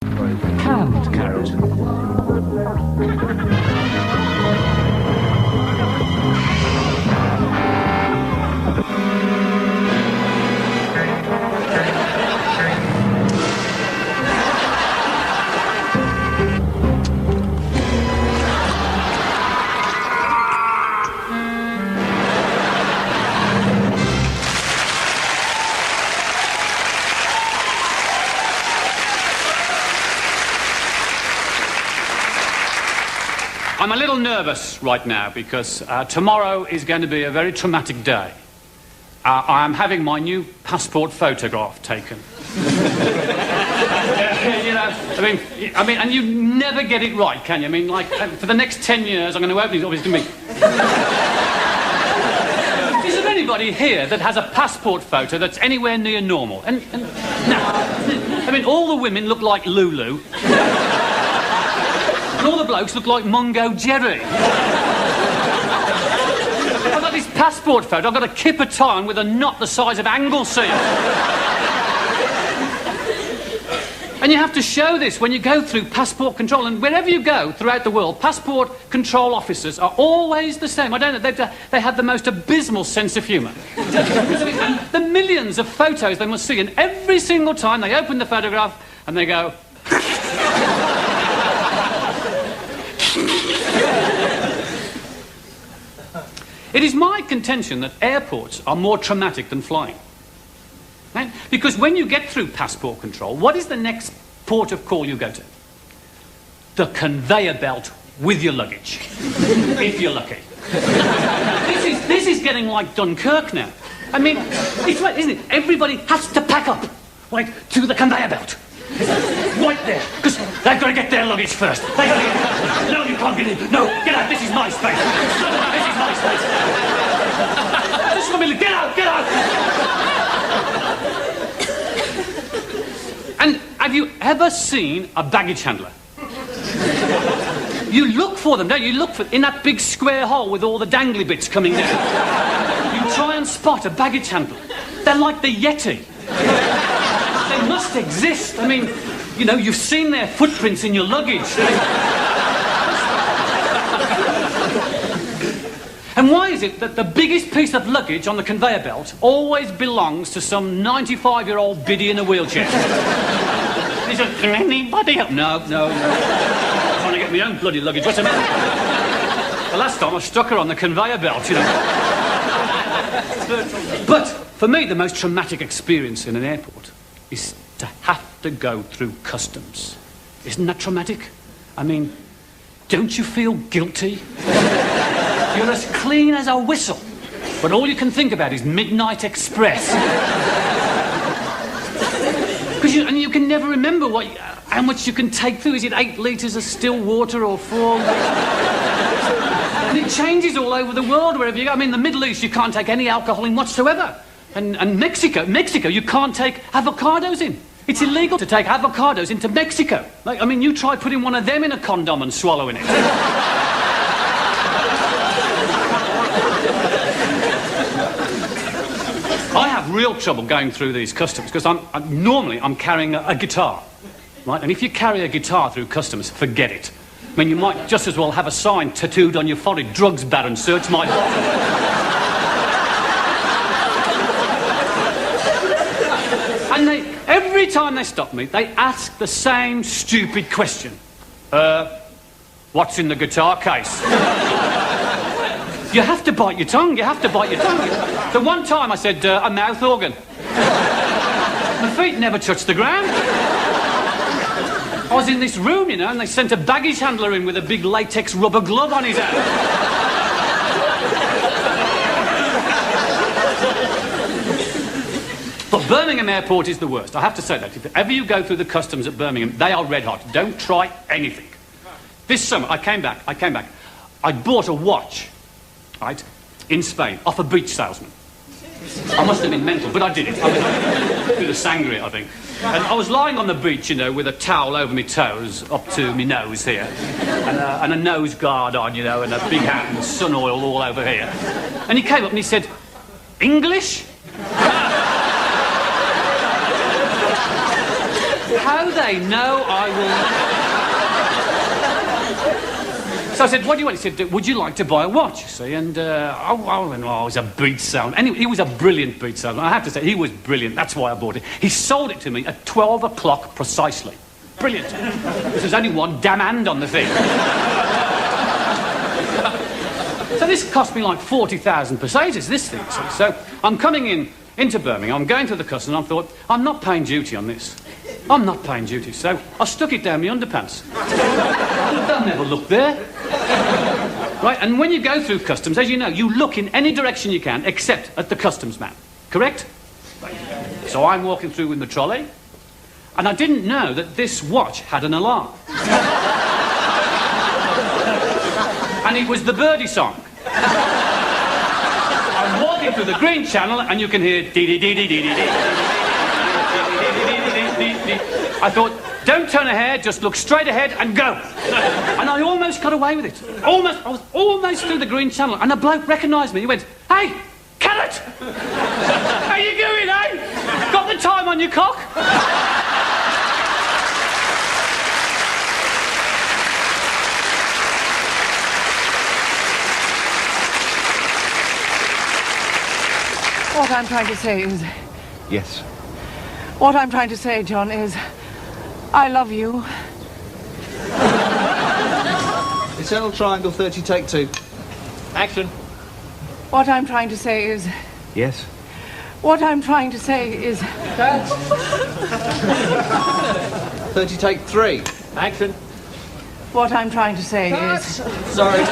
Canned carrot. I'm a little nervous right now because tomorrow is going to be a very traumatic day. I'm having my new passport photograph taken. You know, I mean, and you never get it right, can you? I mean, like, for the next 10 years, I'm going to open it, obviously, to me. Is there anybody here that has a passport photo that's anywhere near normal? And no. I mean, all the women look like Lulu. And all the blokes look like Mungo Jerry. I've got this passport photo. I've got a kipper tie on with a knot the size of Anglesey. And you have to show this when you go through passport control. And wherever you go throughout the world, passport control officers are always the same. I don't know, they have the most abysmal sense of humour. And the millions of photos they must see, and every single time they open the photograph and they go... It is my contention that airports are more traumatic than flying. Right? Because when you get through passport control, what is the next port of call you go to? The conveyor belt with your luggage, if you're lucky. This is getting like Dunkirk now. I mean, it's right, isn't it? Everybody has to pack up, right, to the conveyor belt. Right there, because they've got to get their luggage first. They've got to get... No, you can't get in. No, get out. This is my space. This is my space. This is my... Get out, get out. And have you ever seen a baggage handler? You look for them, don't you? You look for in that big square hole with all the dangly bits coming down. You try and spot a baggage handler. They're like the Yeti. They must exist. I mean, you know, you've seen their footprints in your luggage. And why is it that the biggest piece of luggage on the conveyor belt always belongs to some 95-year-old biddy in a wheelchair? Is there anybody else? No. I'm trying to get my own bloody luggage. What's the matter? The last time I stuck her on the conveyor belt, you know. But for me, the most traumatic experience in an airport is to have to go through customs. Isn't that traumatic? I mean, don't you feel guilty? You're as clean as a whistle, but all you can think about is Midnight Express. Because you can never remember how much you can take through. Is it 8 litres of still water or 4? And it changes all over the world wherever you go. I mean, the Middle East, you can't take any alcohol in whatsoever. And Mexico, you can't take avocados in. It's illegal to take avocados into Mexico. Like, I mean, you try putting one of them in a condom and swallowing it. I have real trouble going through these customs because I'm normally carrying a guitar, right? And if you carry a guitar through customs, forget it. I mean, you might just as well have a sign tattooed on your forehead, drugs baron, search my bottle. And every time they stop me, they ask the same stupid question. What's in the guitar case? You have to bite your tongue, The one time I said, a mouth organ. My feet never touched the ground. I was in this room, you know, and they sent a baggage handler in with a big latex rubber glove on his hand. But Birmingham Airport is the worst. I have to say that. If ever you go through the customs at Birmingham, they are red hot. Don't try anything. This summer, I came back. I bought a watch, right, in Spain, off a beach salesman. I must have been mental, but I did it. I mean, with a sangria, I think. And I was lying on the beach, you know, with a towel over my toes, up to my nose here, and a nose guard on, you know, and a big hat and sun oil all over here. And he came up and he said, English? How the say, no, I will. So I said, what do you want? He said, would you like to buy a watch, you see? And I went, oh, it was a beat salesman. Anyway, he was a brilliant beat salesman. I have to say, he was brilliant. That's why I bought it. He sold it to me at 12 o'clock precisely. Brilliant. There's only one damn hand on the thing. So this cost me like 40,000 pesetas, this thing. So I'm coming into Birmingham, I'm going to the customs, and I thought, I'm not paying duty on this. I'm not paying duty. So I stuck it down my underpants. They'll never look there. Right, and when you go through customs, as you know, you look in any direction you can, except at the customs man. Correct? So I'm walking through with the trolley, and I didn't know that this watch had an alarm. And it was the birdie song. I'm walking through the green channel and you can hear dee-dee-dee-dee-dee-dee-dee. I thought, don't turn a hair, just look straight ahead and go. And I almost got away with it. Almost. I was almost through the green channel and a bloke recognised me. He went, hey, Carrott! How you going, eh? Got the time on your cock? What I'm trying to say is... Yes. What I'm trying to say, John, is... I love you. Eternal triangle, 30, take 2. Action. What I'm trying to say is... Yes. What I'm trying to say is... 30, take 3. Action. What I'm trying to say is... Sorry.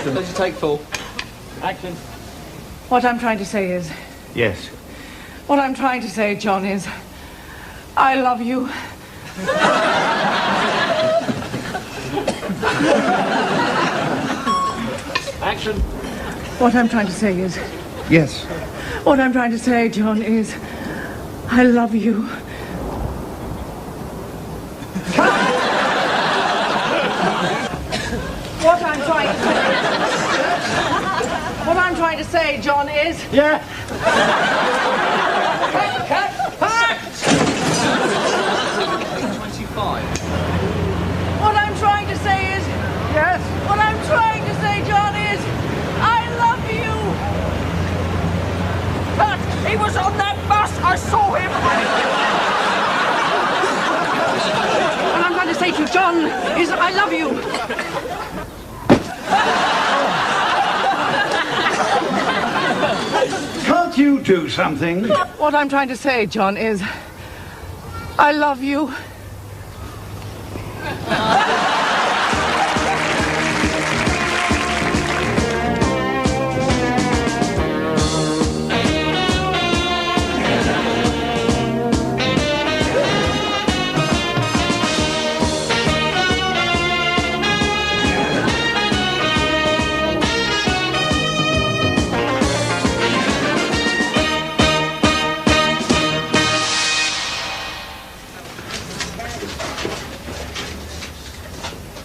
30, take 4. Action. What I'm trying to say is... Yes. What I'm trying to say, John, is... I love you. Action. What I'm trying to say is... Yes. What I'm trying to say, John, is... I love you. What I'm trying to say... What I'm trying to say, John, is... Yeah. Cut! 25. What I'm trying to say is... Yes? What I'm trying to say, John, is... I love you! Cut! He was on that bus! I saw him! What I'm trying to say to you, John, is I love you! Can't you do something? What I'm trying to say, John, is... I love you.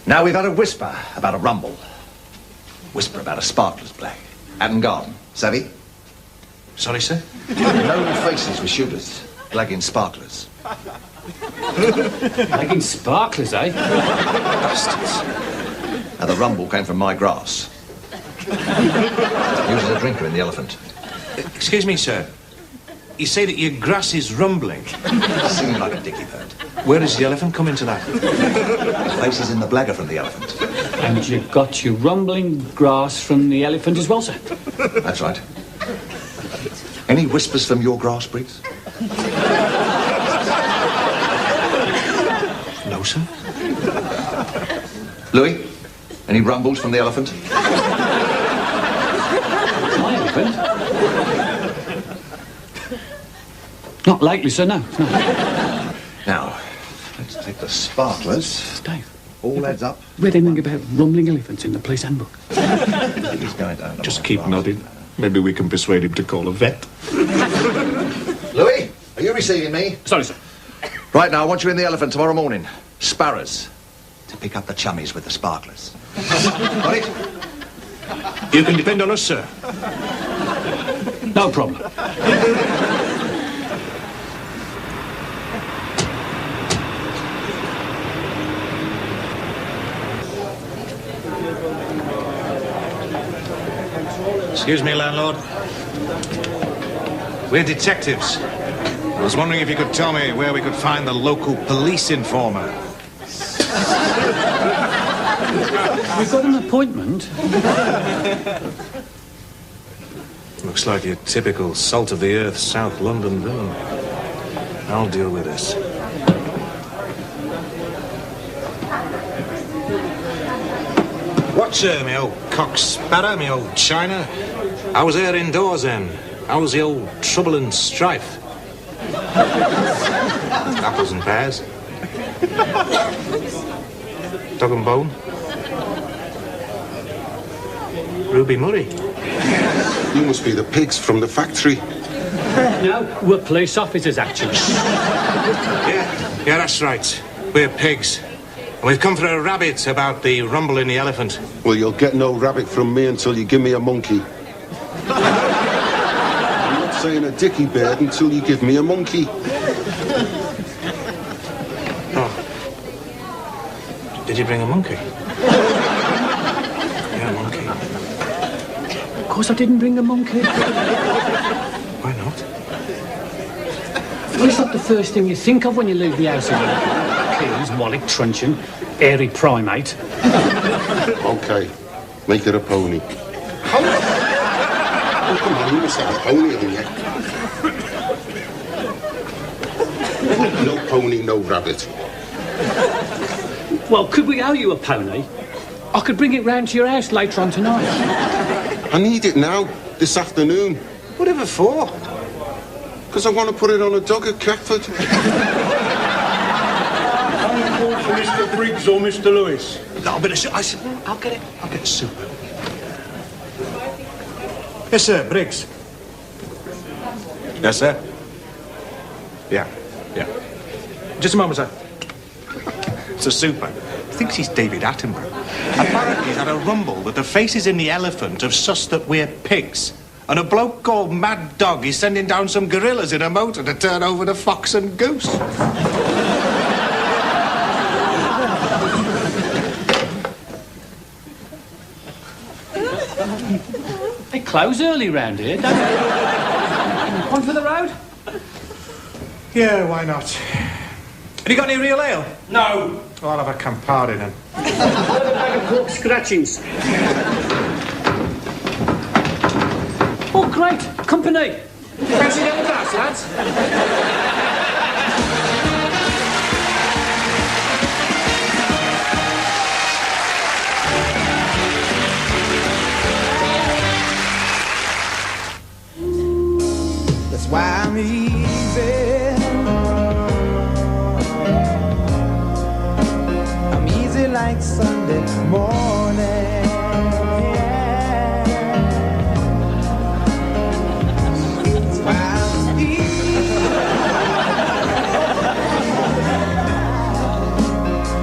Now we've had a whisper about a rumble. Whisper about a sparkler's black. Hadn't gone. Savvy? Sorry, sir? Known faces were shooters. Blagging sparklers. Making sparklers, eh? Bastards. Now the rumble came from my grass. He was a drinker in the Elephant. Excuse me, sir. You say that your grass is rumbling. Singing like a dicky bird. Where does the elephant come into that? Faces in the blagger from the Elephant. And you got your rumbling grass from the elephant as well, sir? That's right. Any whispers from your grass, Briggs? No, sir. Louis? Any rumbles from the Elephant? My elephant? Not lately, sir, no. Now, let's take the sparklers. Dave. All heads up. Read anything about rumbling elephants in the police handbook? He's going down. Just keep nodding. Maybe we can persuade him to call a vet. Louis, are you receiving me? Sorry, sir. Right now, I want you in the Elephant tomorrow morning. Sparrows. To pick up the chummies with the sparklers. Got it? You can depend on us, sir. No problem. Excuse me, landlord. We're detectives. I was wondering if you could tell me where we could find the local police informer. We've got an appointment. Looks like your typical salt-of-the-earth South London villain. I'll deal with this. What's me old cock sparrow, me old China? I was there indoors then. How's the old trouble and strife? Apples and pears. Dog and bone. Ruby Murray. You must be the pigs from the factory. No, we're police officers, actually. Yeah, that's right. We're pigs. And we've come for a rabbit about the rumble in the elephant. Well, you'll get no rabbit from me until you give me a monkey. I'm not saying a dicky bird until you give me a monkey. Oh. Did you bring a monkey? Yeah, a monkey. Of course I didn't bring a monkey. Why not? Well, it's not the first thing you think of when you leave the house. Keys, wallet, truncheon, airy primate. Okay, make it a pony. Oh, come on, you must have a pony, haven't you? No pony, no rabbit. Well, could we owe you a pony? I could bring it round to your house later on tonight. I need it now, this afternoon. Whatever for? Because I want to put it on a dog at Catford. For Mr. Briggs or Mr. Lewis? No, but I'll get it. I'll get soup. Yes, sir, Briggs. Yes, sir. Yeah. Just a moment, sir. It's a super. Thinks he's David Attenborough. Apparently he's had a rumble that the faces in the elephant have sussed that we're pigs. And a bloke called Mad Dog is sending down some gorillas in a motor to turn over the fox and goose. They close early round here, don't they? One for the road? Yeah, why not? Have you got any real ale? No. Oh, I'll have a Campari then. What a bag of pork scratchings. Oh, great. Company. Fancy getting a glass, lads? That's why I'm easy. I'm easy like Sunday morning. That's why I'm easy.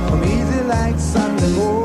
I'm easy like Sunday morning.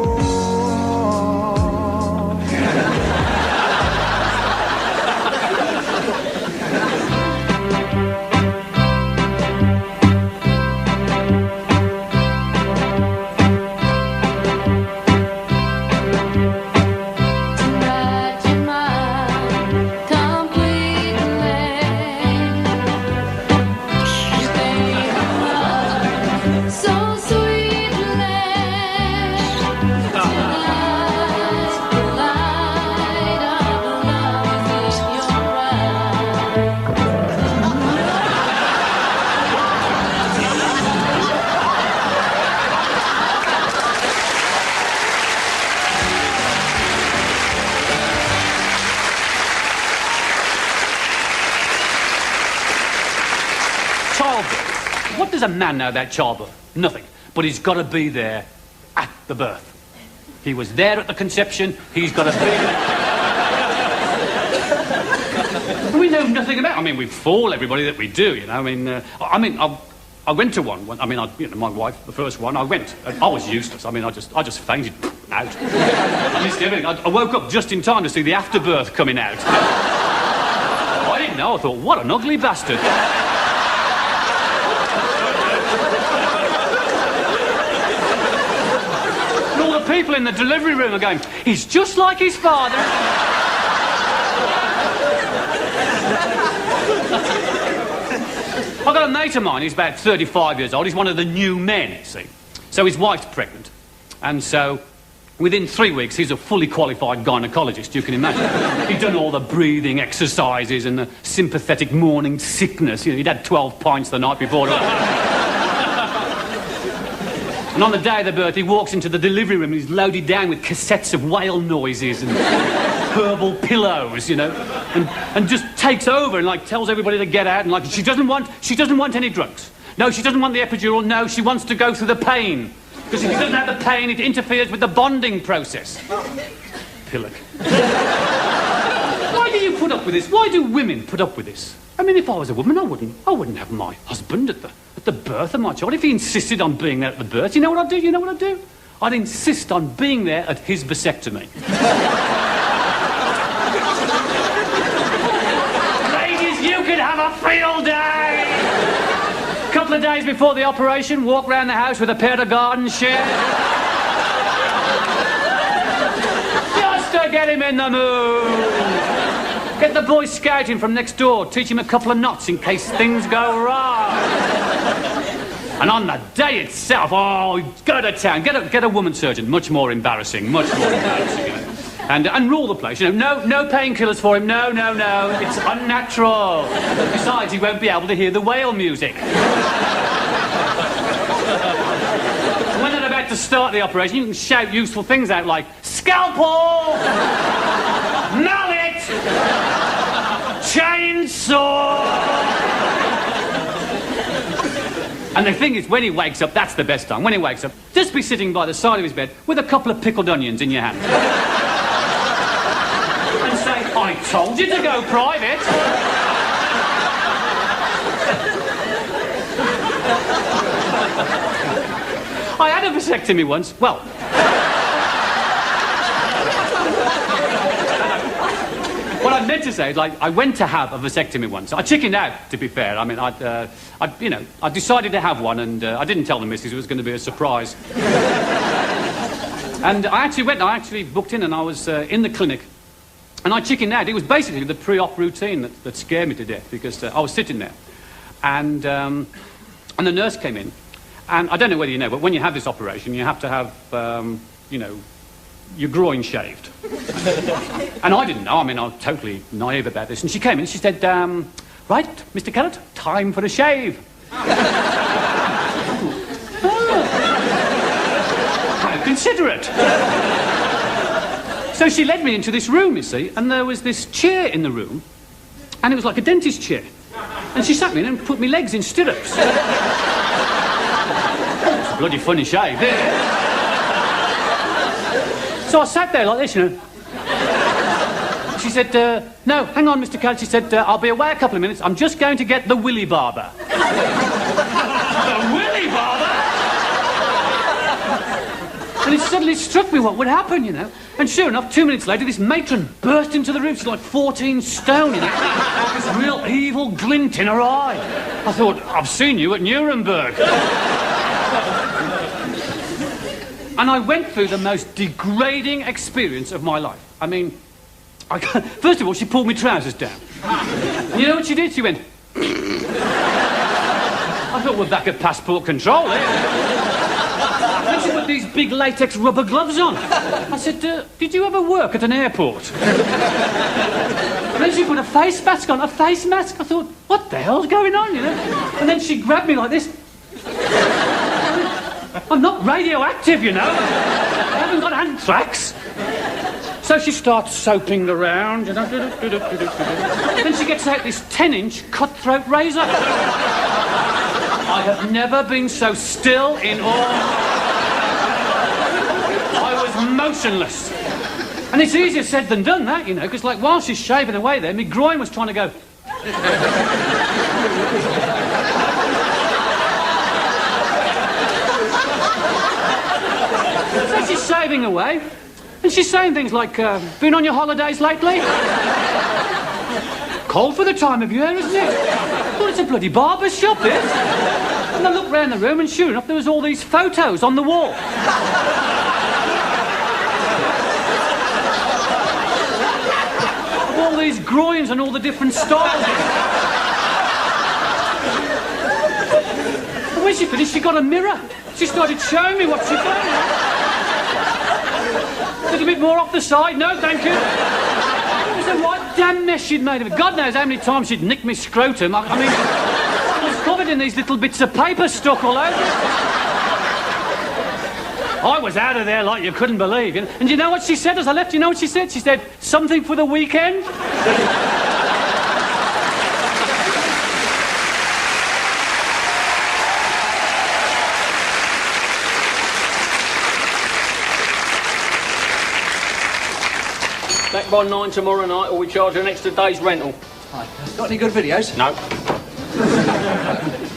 Childbirth. What does a man know about childbirth? Nothing. But he's got to be there at the birth. He was there at the conception. He's got to be there. We know nothing about. I mean, we fool everybody that we do. You know. I went to one. I mean, my wife, the first one. I went. I was useless. I mean, I just fainted out. I missed everything. I woke up just in time to see the afterbirth coming out. I didn't know. I thought, what an ugly bastard. And all the people in the delivery room are going, he's just like his father. got a mate of mine, he's about 35 years old, he's one of the new men, you see. So his wife's pregnant, and so within 3 weeks he's a fully qualified gynaecologist, you can imagine. He'd done all the breathing exercises and the sympathetic morning sickness, you know, he'd had 12 pints the night before. And on the day of the birth, he walks into the delivery room and he's loaded down with cassettes of whale noises and herbal pillows, you know, and just takes over and, like, tells everybody to get out and, like, she doesn't want any drugs. No, she doesn't want the epidural. No, she wants to go through the pain. Because if she doesn't have the pain, it interferes with the bonding process. Pillock. Why do you put up with this? Why do women put up with this? I mean, if I was a woman, I wouldn't have my husband at the birth of my child. If he insisted on being there at the birth, you know what I'd do? You know what I'd do? I'd insist on being there at his vasectomy. Ladies, you could have a field day! A couple of days before the operation, walk round the house with a pair of garden shears. Just to get him in the mood. Get the boy scouting from next door, teach him a couple of knots in case things go wrong. And on the day itself, oh, go to town, get a woman surgeon, much more embarrassing, you know. And rule the place, you know, no painkillers for him, no, it's unnatural. Besides, he won't be able to hear the whale music. When they're about to start the operation, you can shout useful things out like, scalpel! Mallet! Chainsaw! And the thing is, when he wakes up, that's the best time. When he wakes up, just be sitting by the side of his bed with a couple of pickled onions in your hand. And say, I told you to go private. I had a vasectomy once. Well... What I meant to say is, like, I went to have a vasectomy once. I chickened out, to be fair. I mean, I decided to have one, and I didn't tell the missus it was going to be a surprise. And I actually booked in, and I was in the clinic, and I chickened out. It was basically the pre-op routine that scared me to death, because I was sitting there, and the nurse came in, and I don't know whether you know, but when you have this operation, you have to have, you know, your groin shaved. And I didn't know, I mean, I was totally naive about this. And she came in and she said, right, Mr. Carrott, time for a shave. How considerate. So she led me into this room, you see, and there was this chair in the room, and it was like a dentist chair. And she sat me in and put me legs in stirrups. It's a bloody funny shave, isn't it? So I sat there like this, you know. She said, no, hang on, Mr. Carrott. She said, I'll be away a couple of minutes. I'm just going to get the willy barber. The willy barber? And it suddenly struck me what would happen, you know. And sure enough, 2 minutes later, this matron burst into the room. She's like 14 stone, you know. This real evil glint in her eye. I thought, I've seen you at Nuremberg. And I went through the most degrading experience of my life. I mean, first of all, she pulled my trousers down. And you know what she did? She went... I thought, well, back at passport control, eh? Then she put these big latex rubber gloves on. I said, did you ever work at an airport? And then she put a face mask on, a face mask. I thought, what the hell's going on, you know? And then she grabbed me like this. I'm not radioactive, you know. I haven't got anthrax. So she starts soaping around, you know. Then she gets out this 10-inch cutthroat razor. I have never been so still in awe. I was motionless. And it's easier said than done, that, you know, because, like, while she's shaving away there, my groin was trying to go... So she's shaving away, and she's saying things like, been on your holidays lately? Cold for the time of year, isn't it? Well, it's a bloody barber's shop, this. And I looked round the room, and sure enough, there was all these photos on the wall. Of all these groins and all the different styles. When she finished, she got a mirror. She started showing me what she'd done. A little bit more off the side. No, thank you. It was a right damn mess she'd made of it. God knows how many times she'd nicked me scrotum. I mean, it was covered in these little bits of paper stuck all over it. I was out of there like you couldn't believe. And you know what she said as I left? You know what she said? She said, something for the weekend? Back by 9 tomorrow night, or we charge an extra day's rental. Hi. Got any good videos? No.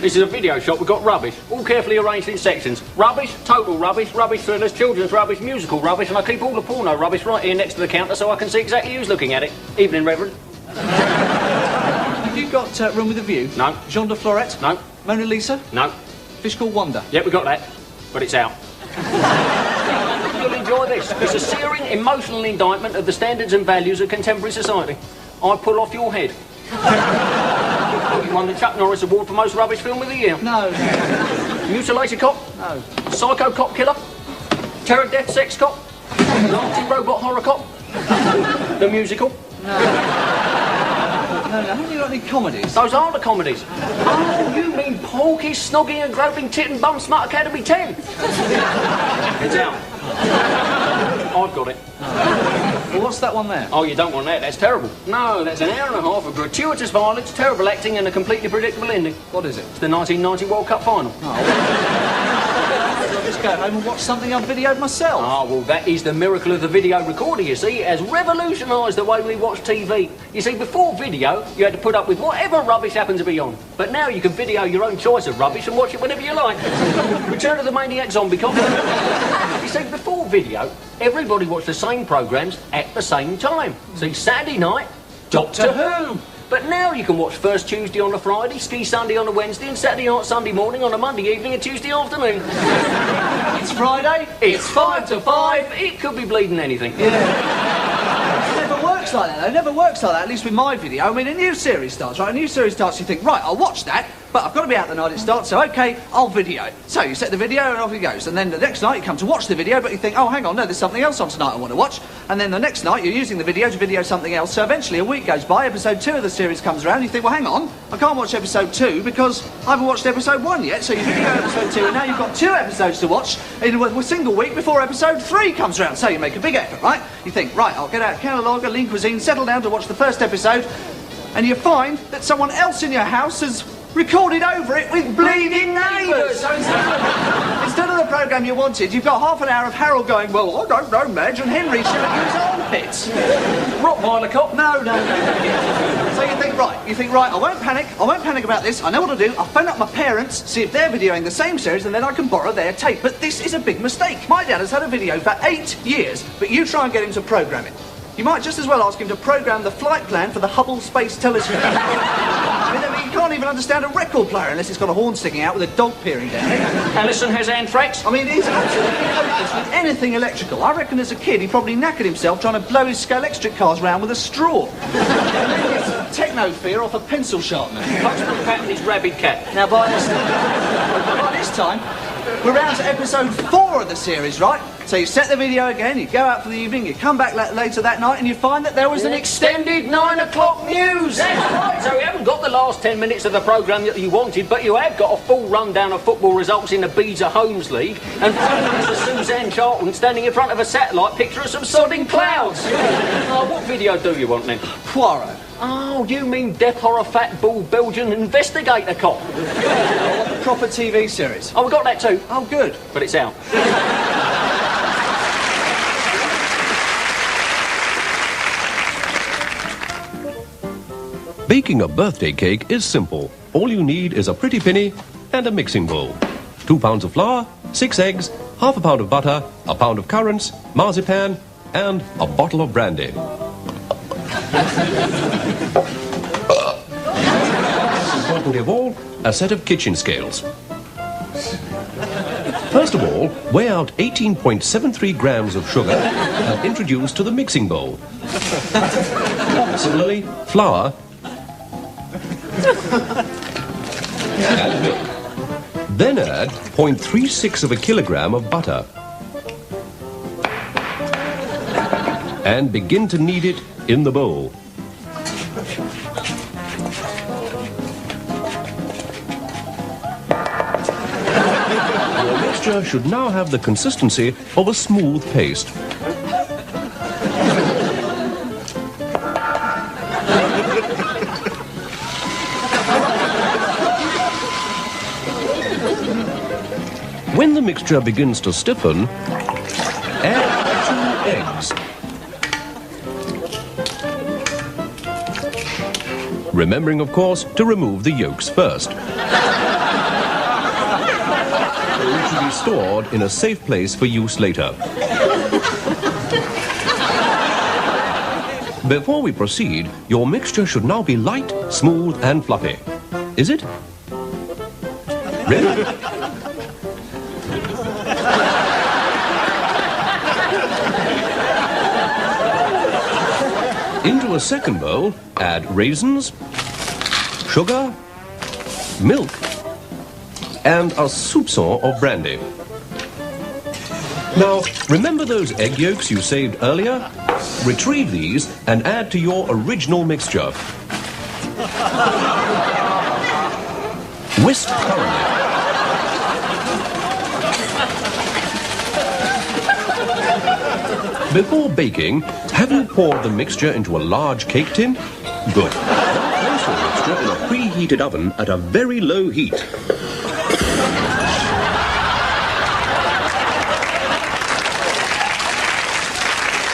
This is a video shop. We've got rubbish, all carefully arranged in sections. Rubbish, total rubbish, rubbish thrillers, children's rubbish, musical rubbish, and I keep all the porno rubbish right here next to the counter so I can see exactly who's looking at it. Evening, Reverend. Have you got Room with a View? No. Jean de Florette? No. Mona Lisa? No. Fish Called Wanda? Yep, we got that, but it's out. You'll enjoy this. It's a searing, emotional indictment of the standards and values of contemporary society. I pull off your head. You won the Chuck Norris Award for most rubbish film of the year. No. Mutilated cop? No. Psycho cop killer? Terror death sex cop? Nazi robot horror cop? The musical? No, haven't you got any comedies? Those are the comedies. Oh, you mean Porky, Snoggy and Groping Tit and Bum Smut Academy 10? It's out. I've got it. Well, what's that one there? Oh, you don't want that. That's terrible. No, that's an hour and a half of gratuitous violence, terrible acting and a completely predictable ending. What is it? It's the 1990 World Cup final. I'll just go home and watch something I've videoed myself. Ah, well, that is the miracle of the video recorder, you see. It has revolutionised the way we watch TV. You see, before video, you had to put up with whatever rubbish happened to be on. But now you can video your own choice of rubbish and watch it whenever you like. Return of the Maniac Zombie Cop. You see, before video, everybody watched the same programmes at the same time. See, Saturday night, Doctor Who. But now you can watch First Tuesday on a Friday, Ski Sunday on a Wednesday, and Saturday night, Sunday morning, on a Monday evening, and Tuesday afternoon. It's Friday. It's 5 to 5. It could be bleeding anything. Yeah. It never works like that, though. It never works like that, at least with my video. I mean, a new series starts, right? A new series starts, you think, right, I'll watch that, but I've got to be out the night it starts, so OK, I'll video. So you set the video and off it goes. And then the next night you come to watch the video, but you think, oh, hang on, no, there's something else on tonight I want to watch. And then the next night you're using the video to video something else. So eventually a week goes by, episode 2 of the series comes around, you think, well, hang on, I can't watch episode 2 because I haven't watched episode 1 yet. So you video episode 2 and now you've got 2 episodes to watch in a single week before episode 3 comes around. So you make a big effort, right? You think, right, I'll get out catalogue, a lean cuisine, settle down to watch the first episode, and you find that someone else in your house has recorded over it with bleeding neighbours. So instead of the programme you wanted, you've got half an hour of Harold going, well, I don't know, Madge, and Henry showing his armpits. Rottweiler cop? No. So you think, right, I won't panic about this, I know what to do, I'll phone up my parents, see if they're videoing the same series, and then I can borrow their tape. But this is a big mistake. My dad has had a video for 8 years, but you try and get him to program it. You might just as well ask him to program the flight plan for the Hubble Space Telescope. I mean, you can't even understand a record player unless it's got a horn sticking out with a dog peering down it. Alison has anthrax. I mean, he's absolutely hopeless with anything electrical. I reckon as a kid he probably knackered himself trying to blow his Scalextric cars round with a straw. And then he gets techno fear off a pencil sharpener. Postman Pat and his rabid cat. Now by this time, we're round to episode 4 of the series, right? So you set the video again, you go out for the evening, you come back later that night and you find that there was an extended 9 o'clock news. That's right. So you haven't got the last 10 minutes of the programme that you wanted, but you have got a full rundown of football results in the Beezer Holmes League and 5 minutes of Suzanne Charlton standing in front of a satellite picture of some sodding clouds. What video do you want then? Poirot. Oh, you mean Death Horror Fat Bull Belgian Investigator Cop? A proper TV series. Oh, we got that too. Oh, good. But it's out. Baking a birthday cake is simple. All you need is a pretty penny and a mixing bowl. 2 pounds of flour, 6 eggs, half a pound of butter, a pound of currants, marzipan, and a bottle of brandy. Importantly of all, a set of kitchen scales. First of all, weigh out 18.73 grams of sugar and introduce to the mixing bowl. Similarly, flour and milk. Then add 0.36 of a kilogram of butter. And begin to knead it in the bowl. Your mixture should now have the consistency of a smooth paste. When the mixture begins to stiffen, add 2 eggs. Remembering, of course, to remove the yolks first. They should be stored in a safe place for use later. Before we proceed, your mixture should now be light, smooth, and fluffy. Is it? Really? Into a second bowl, add raisins, sugar, milk, and a soupçon of brandy. Now, remember those egg yolks you saved earlier? Retrieve these and add to your original mixture. Whisk thoroughly. Before baking, have you poured the mixture into a large cake tin? Good. Now place your mixture in a preheated oven at a very low heat.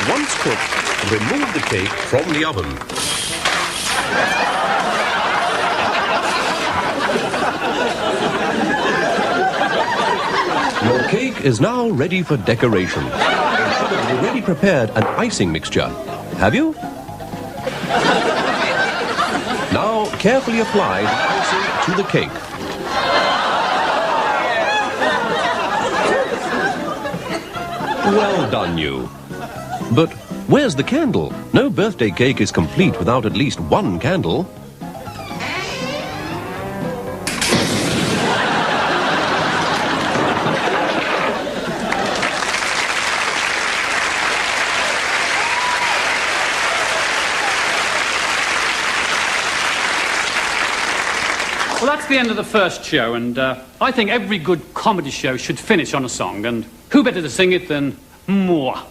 Once cooked, remove the cake from the oven. Your cake is now ready for decoration. You've already prepared an icing mixture. Have you? Now carefully apply the icing to the cake. Well done, you. But where's the candle? No birthday cake is complete without at least one candle. Well, that's the end of the first show, and I think every good comedy show should finish on a song, and who better to sing it than moi?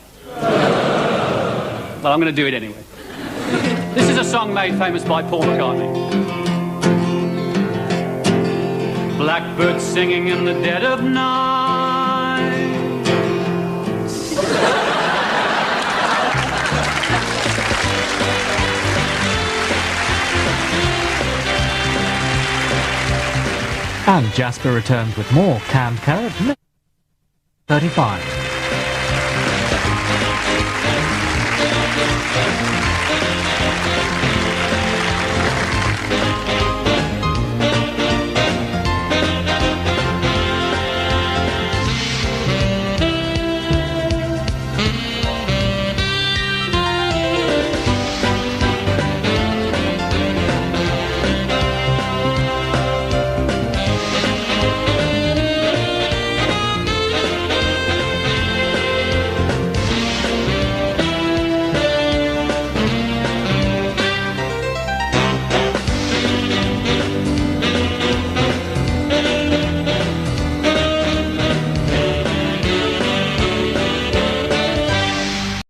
Well, I'm going to do it anyway. This is a song made famous by Paul McCartney. Blackbird singing in the dead of night. And Jasper returns with more canned carrot. 35.